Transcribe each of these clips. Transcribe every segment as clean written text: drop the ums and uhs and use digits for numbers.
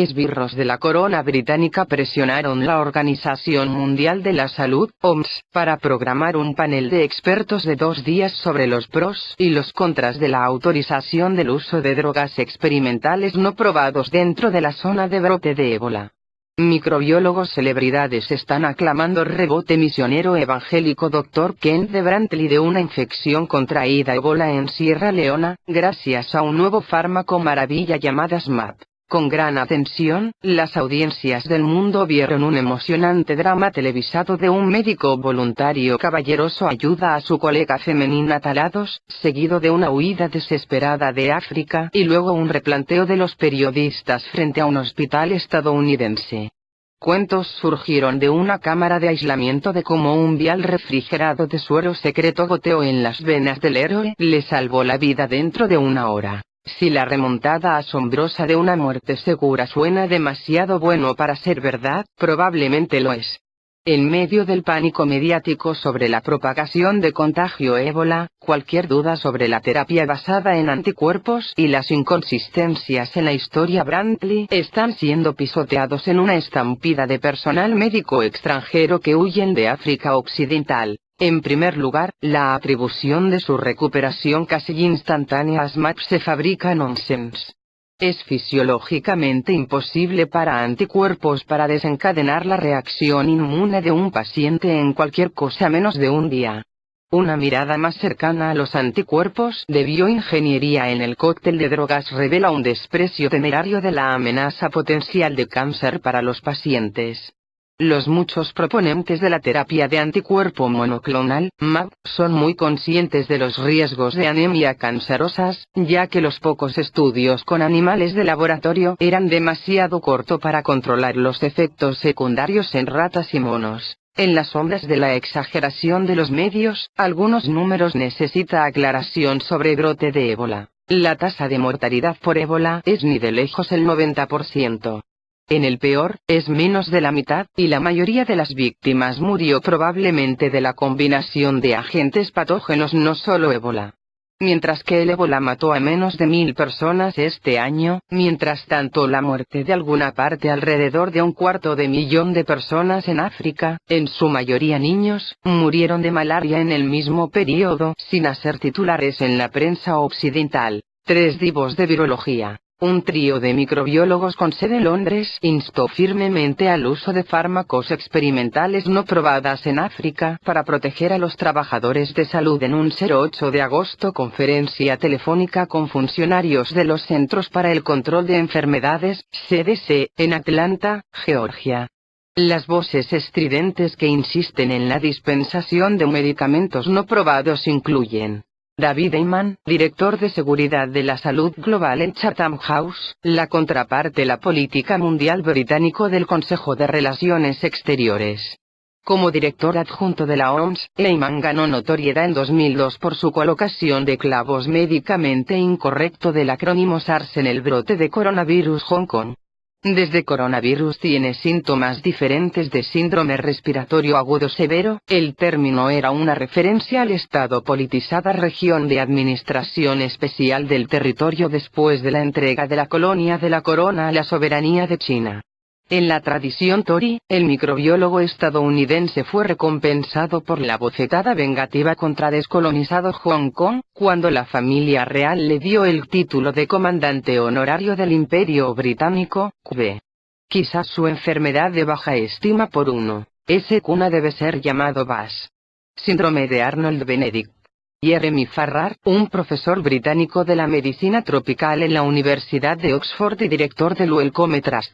esbirros de la corona británica presionaron la Organización Mundial de la Salud, OMS, para programar un panel de expertos de 2 días sobre los pros y los contras de la autorización del uso de drogas experimentales no probados dentro de la zona de brote de ébola. Microbiólogos celebridades están aclamando rebote misionero evangélico Dr. Ken de Brantley de una infección contraída ébola en Sierra Leona, gracias a un nuevo fármaco maravilla llamado SMAP. Con gran atención, las audiencias del mundo vieron un emocionante drama televisado de un médico voluntario caballeroso ayuda a su colega femenina talados, seguido de una huida desesperada de África y luego un replanteo de los periodistas frente a un hospital estadounidense. Cuentos surgieron de una cámara de aislamiento de cómo un vial refrigerado de suero secreto goteó en las venas del héroe, le salvó la vida dentro de 1 hora. Si la remontada asombrosa de una muerte segura suena demasiado bueno para ser verdad, probablemente lo es. En medio del pánico mediático sobre la propagación de contagio ébola, cualquier duda sobre la terapia basada en anticuerpos y las inconsistencias en la historia Brantley están siendo pisoteados en una estampida de personal médico extranjero que huyen de África Occidental. En primer lugar, la atribución de su recuperación casi instantánea a SMAP se fabrica nonsense. Es fisiológicamente imposible para anticuerpos para desencadenar la reacción inmune de un paciente en cualquier cosa menos de 1 día. Una mirada más cercana a los anticuerpos de bioingeniería en el cóctel de drogas revela un desprecio temerario de la amenaza potencial de cáncer para los pacientes. Los muchos proponentes de la terapia de anticuerpo monoclonal, MAP, son muy conscientes de los riesgos de anemia cancerosas, ya que los pocos estudios con animales de laboratorio eran demasiado cortos para controlar los efectos secundarios en ratas y monos. En las sombras de la exageración de los medios, algunos números necesita aclaración sobre brote de ébola. La tasa de mortalidad por ébola es ni de lejos el 90%. En el peor, es menos de la mitad, y la mayoría de las víctimas murió probablemente de la combinación de agentes patógenos no solo ébola. Mientras que el ébola mató a menos de 1000 personas este año, mientras tanto la muerte de alguna parte alrededor de 250.000 de personas en África, en su mayoría niños, murieron de malaria en el mismo periodo, sin hacer titulares en la prensa occidental. 3 divos de virología. Un trío de microbiólogos con sede en Londres instó firmemente al uso de fármacos experimentales no probadas en África para proteger a los trabajadores de salud en un 08 de agosto conferencia telefónica con funcionarios de los Centros para el Control de Enfermedades, CDC, en Atlanta, Georgia. Las voces estridentes que insisten en la dispensación de medicamentos no probados incluyen David Heyman, director de Seguridad de la Salud Global en Chatham House, la contraparte la política mundial británico del Consejo de Relaciones Exteriores. Como director adjunto de la OMS, Heyman ganó notoriedad en 2002 por su colocación de clavos médicamente incorrecto del acrónimo SARS en el brote de coronavirus Hong Kong. Desde coronavirus tiene síntomas diferentes de síndrome respiratorio agudo severo, el término era una referencia al estado politizada región de administración especial del territorio después de la entrega de la colonia de la corona a la soberanía de China. En la tradición Tory, el microbiólogo estadounidense fue recompensado por la bofetada vengativa contra descolonizado Hong Kong, cuando la familia real le dio el título de comandante honorario del Imperio Británico, QB. Quizás su enfermedad de baja estima por ese cuna debe ser llamado BAS. Síndrome de Arnold Benedict. Jeremy Farrar, un profesor británico de la medicina tropical en la Universidad de Oxford y director del Wellcome Trust.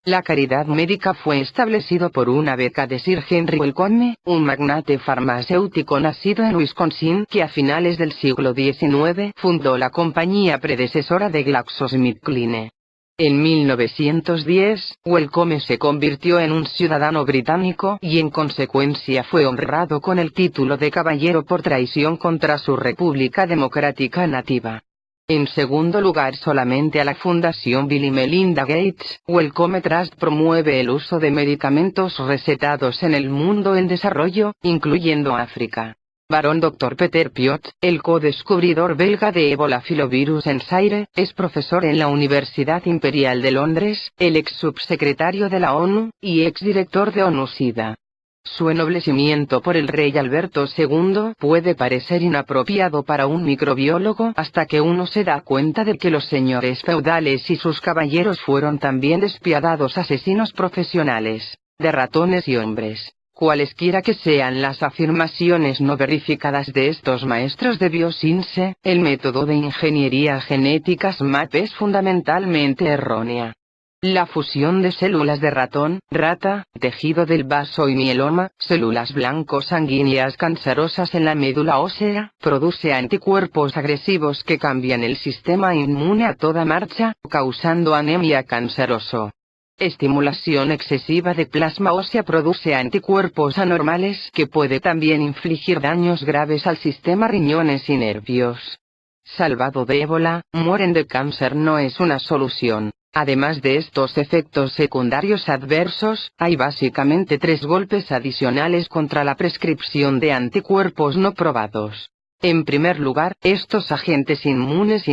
La caridad médica fue establecido por una beca de Sir Henry Wellcome, un magnate farmacéutico nacido en Wisconsin que a finales del siglo XIX fundó la compañía predecesora de GlaxoSmithKline. En 1910, Wellcome se convirtió en un ciudadano británico y en consecuencia fue honrado con el título de caballero por traición contra su República Democrática Nativa. En segundo lugar, solamente a la Fundación Bill y Melinda Gates, Wellcome Trust promueve el uso de medicamentos recetados en el mundo en desarrollo, incluyendo África. Barón Dr. Peter Piot, el co-descubridor belga de Ebola filovirus en Zaire, es profesor en la Universidad Imperial de Londres, el ex subsecretario de la ONU, y ex director de ONU-SIDA. Su ennoblecimiento por el rey Alberto II puede parecer inapropiado para un microbiólogo hasta que uno se da cuenta de que los señores feudales y sus caballeros fueron también despiadados asesinos profesionales, de ratones y hombres. Cualesquiera que sean las afirmaciones no verificadas de estos maestros de biociencia, el método de ingeniería genética SMAP es fundamentalmente errónea. La fusión de células de ratón, rata, tejido del vaso y mieloma, células blanco-sanguíneas cancerosas en la médula ósea, produce anticuerpos agresivos que cambian el sistema inmune a toda marcha, causando anemia canceroso. Estimulación excesiva de plasma ósea produce anticuerpos anormales que puede también infligir daños graves al sistema riñones y nervios. Salvado de ébola, mueren de cáncer no es una solución. Además de estos efectos secundarios adversos, hay básicamente 3 golpes adicionales contra la prescripción de anticuerpos no probados. En primer lugar, estos agentes inmunes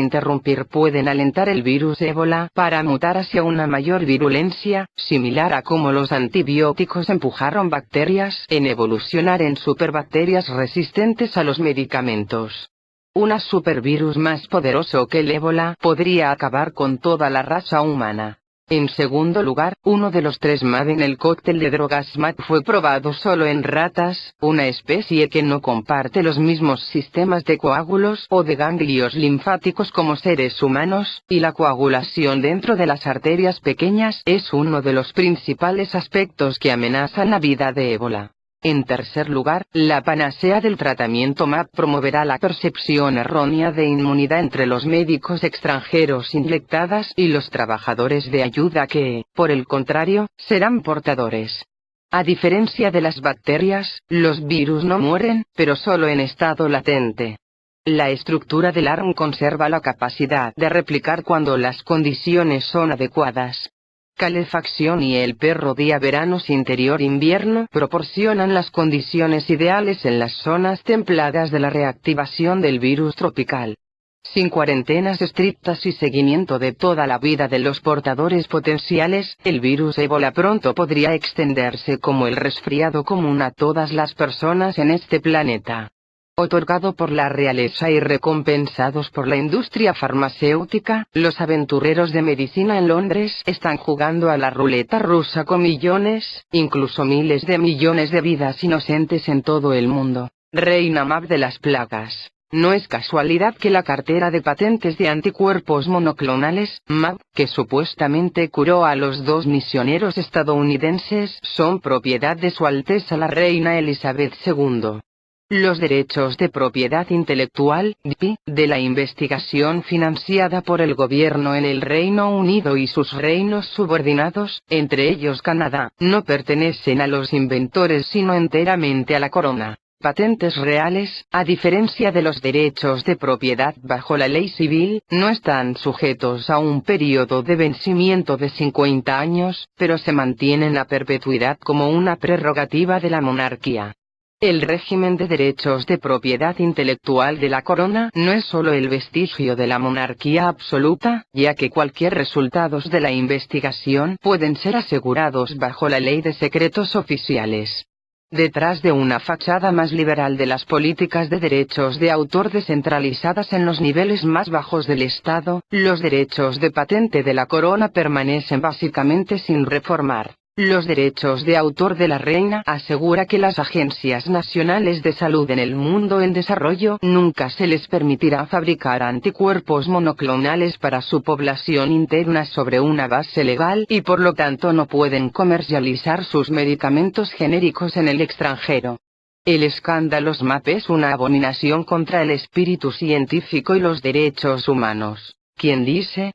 pueden alentar el virus ébola para mutar hacia una mayor virulencia, similar a cómo los antibióticos empujaron bacterias en evolucionar en superbacterias resistentes a los medicamentos. Un supervirus más poderoso que el ébola podría acabar con toda la raza humana. En segundo lugar, uno de los 3 MAD en el cóctel de drogas MAD fue probado solo en ratas, una especie que no comparte los mismos sistemas de coágulos o de ganglios linfáticos como seres humanos, y la coagulación dentro de las arterias pequeñas es uno de los principales aspectos que amenazan la vida de ébola. En tercer lugar, la panacea del tratamiento MAP promoverá la percepción errónea de inmunidad entre los médicos extranjeros inyectadas y los trabajadores de ayuda que, por el contrario, serán portadores. A diferencia de las bacterias, los virus no mueren, pero solo en estado latente. La estructura del ARN conserva la capacidad de replicar cuando las condiciones son adecuadas. Calefacción y el perro día-veranos interior-invierno proporcionan las condiciones ideales en las zonas templadas de la reactivación del virus tropical. Sin cuarentenas estrictas y seguimiento de toda la vida de los portadores potenciales, el virus ébola pronto podría extenderse como el resfriado común a todas las personas en este planeta. Otorgado por la realeza y recompensados por la industria farmacéutica, los aventureros de medicina en Londres están jugando a la ruleta rusa con millones, incluso miles de millones de vidas inocentes en todo el mundo. Reina MAP de las plagas. No es casualidad que la cartera de patentes de anticuerpos monoclonales, MAP, que supuestamente curó a los 2 misioneros estadounidenses, son propiedad de Su Alteza la Reina Elizabeth II. Los derechos de propiedad intelectual, DP, de la investigación financiada por el gobierno en el Reino Unido y sus reinos subordinados, entre ellos Canadá, no pertenecen a los inventores sino enteramente a la corona. Patentes reales, a diferencia de los derechos de propiedad bajo la ley civil, no están sujetos a un periodo de vencimiento de 50 años, pero se mantienen a perpetuidad como una prerrogativa de la monarquía. El régimen de derechos de propiedad intelectual de la corona no es solo el vestigio de la monarquía absoluta, ya que cualquier resultados de la investigación pueden ser asegurados bajo la ley de secretos oficiales. Detrás de una fachada más liberal de las políticas de derechos de autor descentralizadas en los niveles más bajos del Estado, los derechos de patente de la corona permanecen básicamente sin reformar. Los derechos de autor de la reina asegura que las agencias nacionales de salud en el mundo en desarrollo nunca se les permitirá fabricar anticuerpos monoclonales para su población interna sobre una base legal y por lo tanto no pueden comercializar sus medicamentos genéricos en el extranjero. El escándalo SMAP es una abominación contra el espíritu científico y los derechos humanos. ¿Quién dice?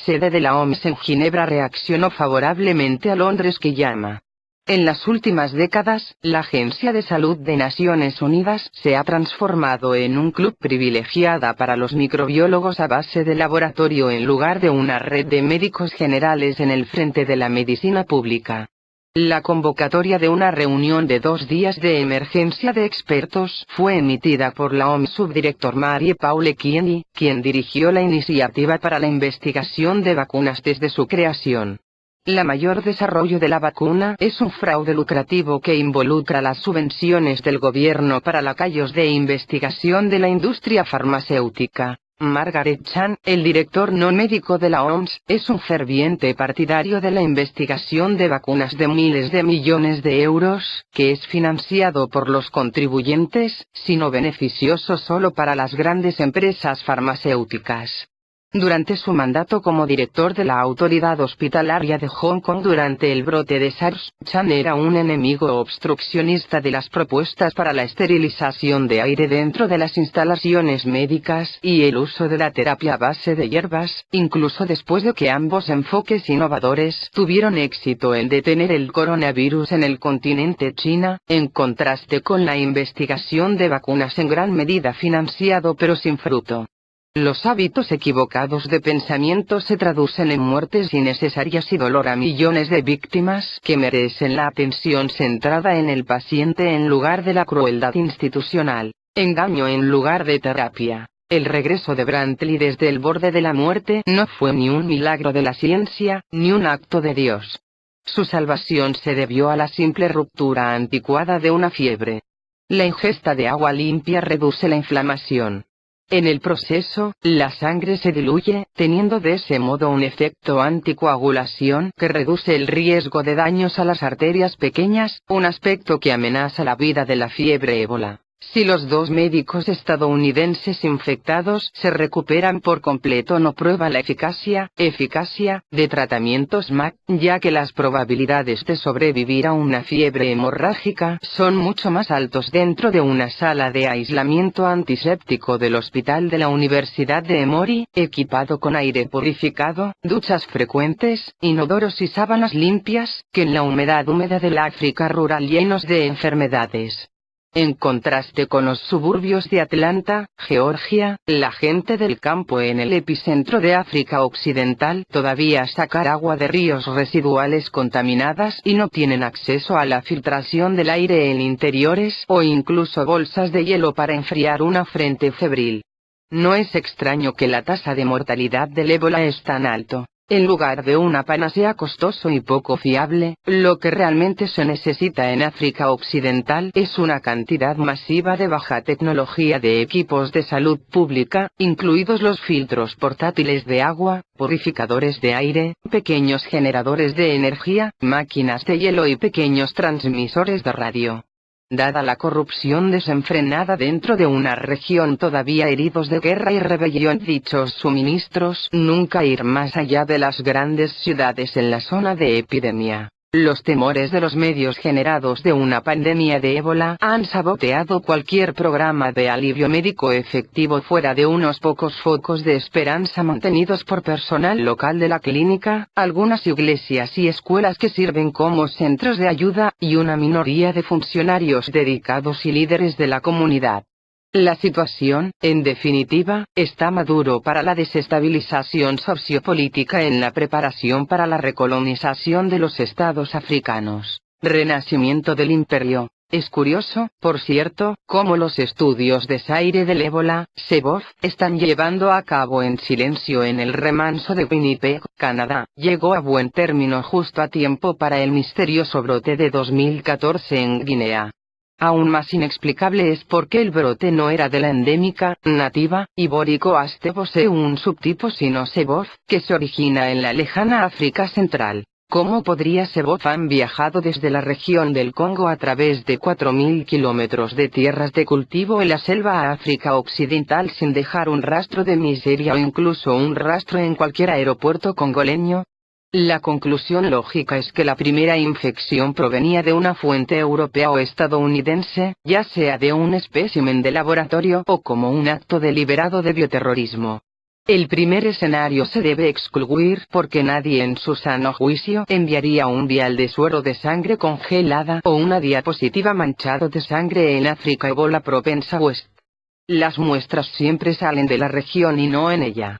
Sede de la OMS en Ginebra reaccionó favorablemente a Londres que llama. En las últimas décadas, la Agencia de Salud de Naciones Unidas se ha transformado en un club privilegiada para los microbiólogos a base de laboratorio en lugar de una red de médicos generales en el frente de la medicina pública. La convocatoria de una reunión de 2 días de emergencia de expertos fue emitida por la OMS subdirector Marie-Paule Kieny, quien dirigió la iniciativa para la investigación de vacunas desde su creación. La mayor desarrollo de la vacuna es un fraude lucrativo que involucra las subvenciones del gobierno para lacayos de investigación de la industria farmacéutica. Margaret Chan, el director no médico de la OMS, es un ferviente partidario de la investigación de vacunas de miles de millones de euros, que es financiado por los contribuyentes, sino beneficioso solo para las grandes empresas farmacéuticas. Durante su mandato como director de la Autoridad Hospitalaria de Hong Kong durante el brote de SARS, Chan era un enemigo obstruccionista de las propuestas para la esterilización de aire dentro de las instalaciones médicas y el uso de la terapia a base de hierbas, incluso después de que ambos enfoques innovadores tuvieron éxito en detener el coronavirus en el continente China, en contraste con la investigación de vacunas en gran medida financiado pero sin fruto. Los hábitos equivocados de pensamiento se traducen en muertes innecesarias y dolor a millones de víctimas que merecen la atención centrada en el paciente en lugar de la crueldad institucional, engaño en lugar de terapia. El regreso de Brantley desde el borde de la muerte no fue ni un milagro de la ciencia, ni un acto de Dios. Su salvación se debió a la simple ruptura anticuada de una fiebre. La ingesta de agua limpia reduce la inflamación. En el proceso, la sangre se diluye, teniendo de ese modo un efecto anticoagulación que reduce el riesgo de daños a las arterias pequeñas, un aspecto que amenaza la vida de la fiebre ébola. Si los 2 médicos estadounidenses infectados se recuperan por completo no prueba la eficacia de tratamientos MAC, ya que las probabilidades de sobrevivir a una fiebre hemorrágica son mucho más altos dentro de una sala de aislamiento antiséptico del hospital de la Universidad de Emory, equipado con aire purificado, duchas frecuentes, inodoros y sábanas limpias, que en la humedad húmeda del África rural llenos de enfermedades. En contraste con los suburbios de Atlanta, Georgia, la gente del campo en el epicentro de África Occidental todavía sacar agua de ríos residuales contaminadas y no tienen acceso a la filtración del aire en interiores o incluso bolsas de hielo para enfriar una frente febril. No es extraño que la tasa de mortalidad del ébola es tan alto. En lugar de una panacea costoso y poco fiable, lo que realmente se necesita en África Occidental es una cantidad masiva de baja tecnología de equipos de salud pública, incluidos los filtros portátiles de agua, purificadores de aire, pequeños generadores de energía, máquinas de hielo y pequeños transmisores de radio. Dada la corrupción desenfrenada dentro de una región todavía heridos de guerra y rebelión, dichos suministros nunca ir más allá de las grandes ciudades en la zona de epidemia. Los temores de los medios generados de una pandemia de ébola han saboteado cualquier programa de alivio médico efectivo fuera de unos pocos focos de esperanza mantenidos por personal local de la clínica, algunas iglesias y escuelas que sirven como centros de ayuda, y una minoría de funcionarios dedicados y líderes de la comunidad. La situación, en definitiva, está maduro para la desestabilización sociopolítica en la preparación para la recolonización de los estados africanos. Renacimiento del imperio. Es curioso, por cierto, cómo los estudios de Zaire del ébola, CEBOF, están llevando a cabo en silencio en el remanso de Winnipeg, Canadá. Llegó a buen término justo a tiempo para el misterioso brote de 2014 en Guinea. Aún más inexplicable es por qué el brote no era de la endémica, nativa, Ibórico Aste posee un subtipo sino CEBOF, que se origina en la lejana África Central. ¿Cómo podría CEBOF han viajado desde la región del Congo a través de 4.000 kilómetros de tierras de cultivo en la selva a África Occidental sin dejar un rastro de miseria o incluso un rastro en cualquier aeropuerto congoleño? La conclusión lógica es que la primera infección provenía de una fuente europea o estadounidense, ya sea de un espécimen de laboratorio o como un acto deliberado de bioterrorismo. El primer escenario se debe excluir porque nadie en su sano juicio enviaría un vial de suero de sangre congelada o una diapositiva manchado de sangre en África ébola propensa West. Las muestras siempre salen de la región y no en ella.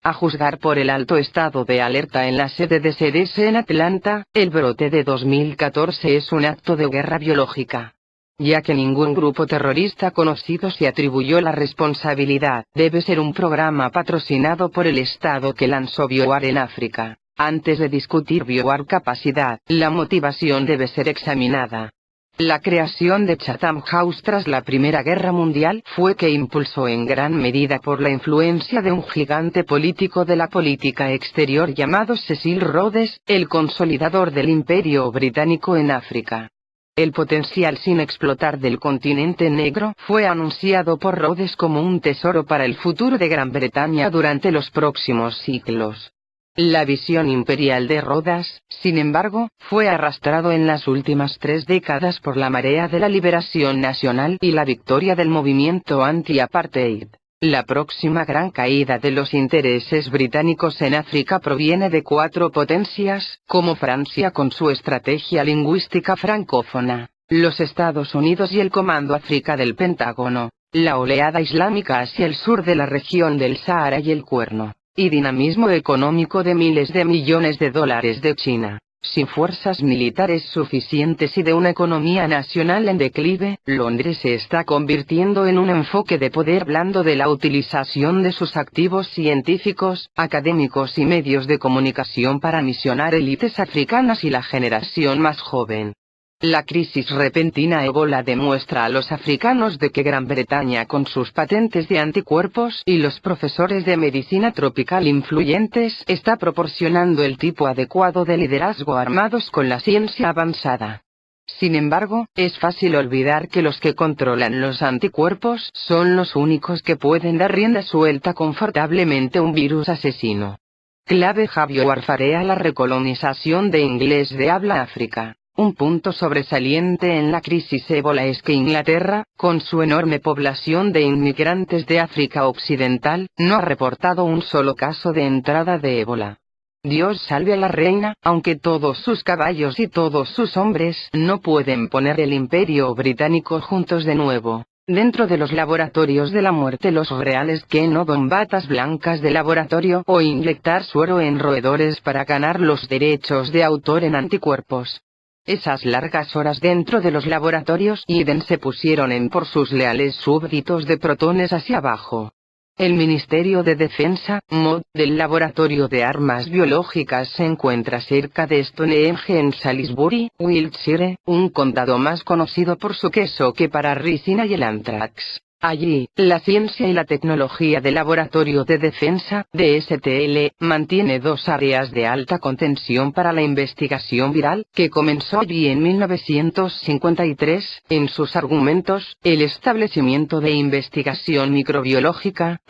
A juzgar por el alto estado de alerta en la sede de CDC en Atlanta, el brote de 2014 es un acto de guerra biológica. Ya que ningún grupo terrorista conocido se atribuyó la responsabilidad, debe ser un programa patrocinado por el Estado que lanzó BioWar en África. Antes de discutir BioWar capacidad, la motivación debe ser examinada. La creación de Chatham House tras la Primera Guerra Mundial fue que impulsó en gran medida por la influencia de un gigante político de la política exterior llamado Cecil Rhodes, el consolidador del Imperio Británico en África. El potencial sin explotar del continente negro fue anunciado por Rhodes como un tesoro para el futuro de Gran Bretaña durante los próximos siglos. La visión imperial de Rhodes, sin embargo, fue arrastrado en las últimas 3 décadas por la marea de la liberación nacional y la victoria del movimiento anti-apartheid. La próxima gran caída de los intereses británicos en África proviene de 4 potencias, como Francia con su estrategia lingüística francófona, los Estados Unidos y el Comando África del Pentágono, la oleada islámica hacia el sur de la región del Sahara y el Cuerno, y dinamismo económico de miles de millones de dólares de China. Sin fuerzas militares suficientes y de una economía nacional en declive, Londres se está convirtiendo en un enfoque de poder blando de la utilización de sus activos científicos, académicos y medios de comunicación para misionar élites africanas y la generación más joven. La crisis repentina ébola demuestra a los africanos de que Gran Bretaña con sus patentes de anticuerpos y los profesores de medicina tropical influyentes está proporcionando el tipo adecuado de liderazgo armados con la ciencia avanzada. Sin embargo, es fácil olvidar que los que controlan los anticuerpos son los únicos que pueden dar rienda suelta confortablemente a un virus asesino. Clave BioWar a la recolonización de inglés de habla África. Un punto sobresaliente en la crisis ébola es que Inglaterra, con su enorme población de inmigrantes de África Occidental, no ha reportado un solo caso de entrada de ébola. Dios salve a la reina, aunque todos sus caballos y todos sus hombres no pueden poner el imperio británico juntos de nuevo. Dentro de los laboratorios de la muerte los reales que no don batas blancas de laboratorio o inyectar suero en roedores para ganar los derechos de autor en anticuerpos. Esas largas horas dentro de los laboratorios Eden se pusieron en por sus leales súbditos de protones hacia abajo. El Ministerio de Defensa, MOD, del Laboratorio de Armas Biológicas se encuentra cerca de Stonehenge en Salisbury, Wiltshire, un condado más conocido por su queso que para ricina y el anthrax. Allí, la ciencia y la tecnología del Laboratorio de Defensa, DSTL, mantiene 2 áreas de alta contención para la investigación viral, que comenzó allí en 1953, en sus argumentos, el establecimiento de investigación microbiológica,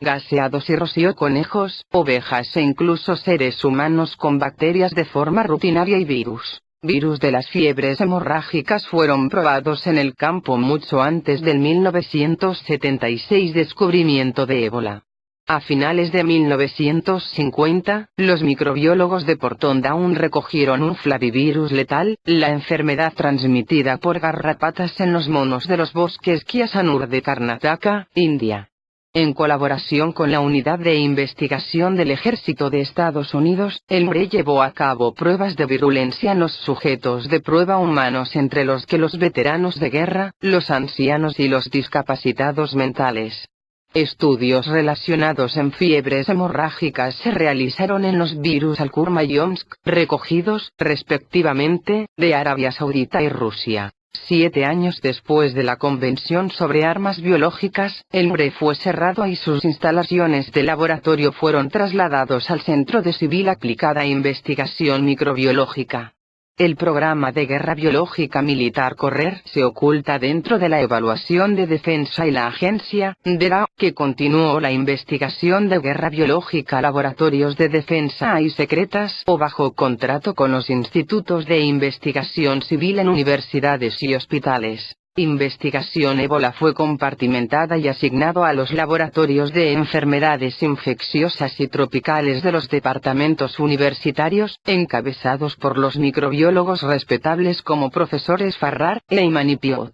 gaseados y rocío conejos, ovejas e incluso seres humanos con bacterias de forma rutinaria y virus. Virus de las fiebres hemorrágicas fueron probados en el campo mucho antes del 1976 descubrimiento de ébola. A finales de 1950, los microbiólogos de Porton Down recogieron un flavivirus letal, la enfermedad transmitida por garrapatas en los monos de los bosques Kyasanur de Karnataka, India. En colaboración con la Unidad de Investigación del Ejército de Estados Unidos, el MRE llevó a cabo pruebas de virulencia en los sujetos de prueba humanos entre los que los veteranos de guerra, los ancianos y los discapacitados mentales. Estudios relacionados en fiebres hemorrágicas se realizaron en los virus Al-Kurma y Omsk, recogidos, respectivamente, de Arabia Saudita y Rusia. 7 años después de la Convención sobre Armas Biológicas, el MRE fue cerrado y sus instalaciones de laboratorio fueron trasladados al Centro de Civil Aplicada e Investigación Microbiológica. El programa de guerra biológica militar Correr se oculta dentro de la evaluación de defensa y la agencia, DERA, que continuó la investigación de guerra biológica laboratorios de defensa y secretas o bajo contrato con los institutos de investigación civil en universidades y hospitales. Investigación ébola fue compartimentada y asignado a los laboratorios de enfermedades infecciosas y tropicales de los departamentos universitarios, encabezados por los microbiólogos respetables como profesores Farrar e Imani Piot.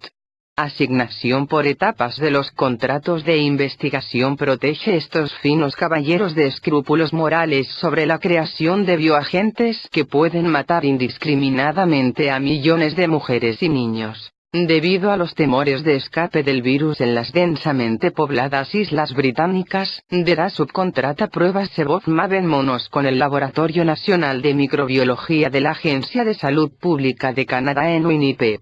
Asignación por etapas de los contratos de investigación protege estos finos caballeros de escrúpulos morales sobre la creación de bioagentes que pueden matar indiscriminadamente a millones de mujeres y niños. Debido a los temores de escape del virus en las densamente pobladas islas británicas, DARA subcontrata pruebas Sevoz-MAB en monos con el Laboratorio Nacional de Microbiología de la Agencia de Salud Pública de Canadá en Winnipeg.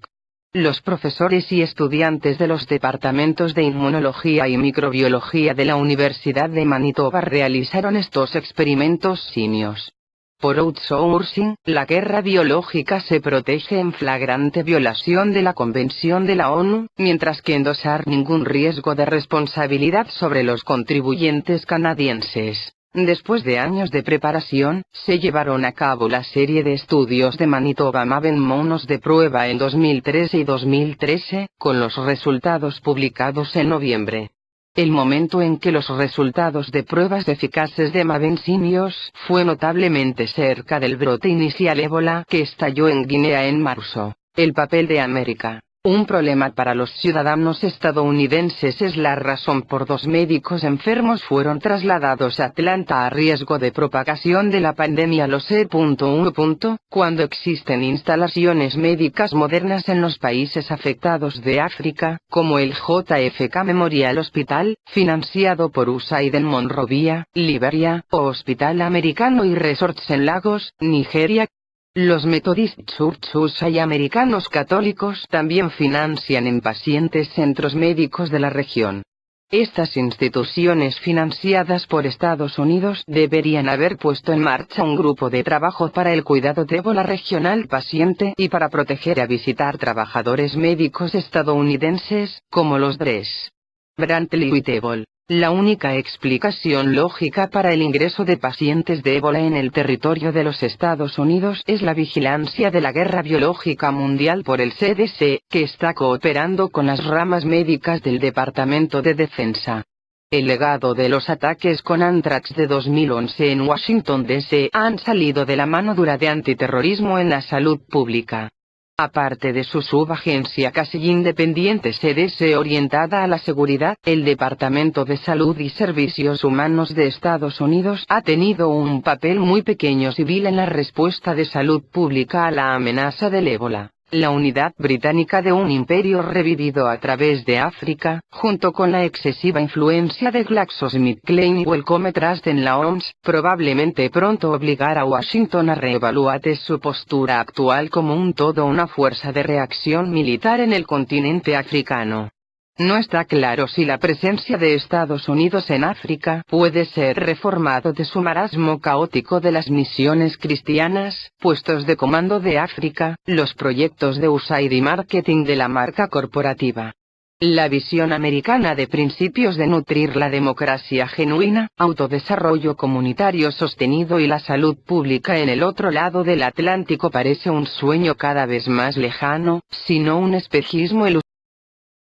Los profesores y estudiantes de los departamentos de Inmunología y Microbiología de la Universidad de Manitoba realizaron estos experimentos simios. Por outsourcing, la guerra biológica se protege en flagrante violación de la Convención de la ONU, mientras que endosar ningún riesgo de responsabilidad sobre los contribuyentes canadienses. Después de años de preparación, se llevaron a cabo la serie de estudios de Manitoba MAB en monos de prueba en 2013 y 2013, con los resultados publicados en noviembre. El momento en que los resultados de pruebas eficaces de MAB en simios fue notablemente cerca del brote inicial ébola que estalló en Guinea en marzo. El papel de América. Un problema para los ciudadanos estadounidenses es la razón por 2 médicos enfermos fueron trasladados a Atlanta a riesgo de propagación de la pandemia. Lo sé. 1. Cuando existen instalaciones médicas modernas en los países afectados de África, como el JFK Memorial Hospital, financiado por USAID en Monrovia, Liberia, o Hospital Americano y Resorts en Lagos, Nigeria. Los Methodist Churches y americanos católicos también financian en pacientes centros médicos de la región. Estas instituciones financiadas por Estados Unidos deberían haber puesto en marcha un grupo de trabajo para el cuidado de ébola regional paciente y para proteger a visitar trabajadores médicos estadounidenses, como los DRES. Brantley Whitable. La única explicación lógica para el ingreso de pacientes de ébola en el territorio de los Estados Unidos es la vigilancia de la guerra biológica mundial por el CDC, que está cooperando con las ramas médicas del Departamento de Defensa. El legado de los ataques con Anthrax de 2011 en Washington D.C. han salido de la mano dura de antiterrorismo en la salud pública. Aparte de su subagencia casi independiente CDC orientada a la seguridad, el Departamento de Salud y Servicios Humanos de Estados Unidos ha tenido un papel muy pequeño civil en la respuesta de salud pública a la amenaza del ébola. La unidad británica de un imperio revivido a través de África, junto con la excesiva influencia de GlaxoSmithKline y Wellcome Trust en la OMS, probablemente pronto obligará a Washington a reevaluar su postura actual como un todo una fuerza de reacción militar en el continente africano. No está claro si la presencia de Estados Unidos en África puede ser reformado de su marasmo caótico de las misiones cristianas, puestos de comando de África, los proyectos de USAID y marketing de la marca corporativa. La visión americana de principios de nutrir la democracia genuina, autodesarrollo comunitario sostenido y la salud pública en el otro lado del Atlántico parece un sueño cada vez más lejano, si no un espejismo ilusorio.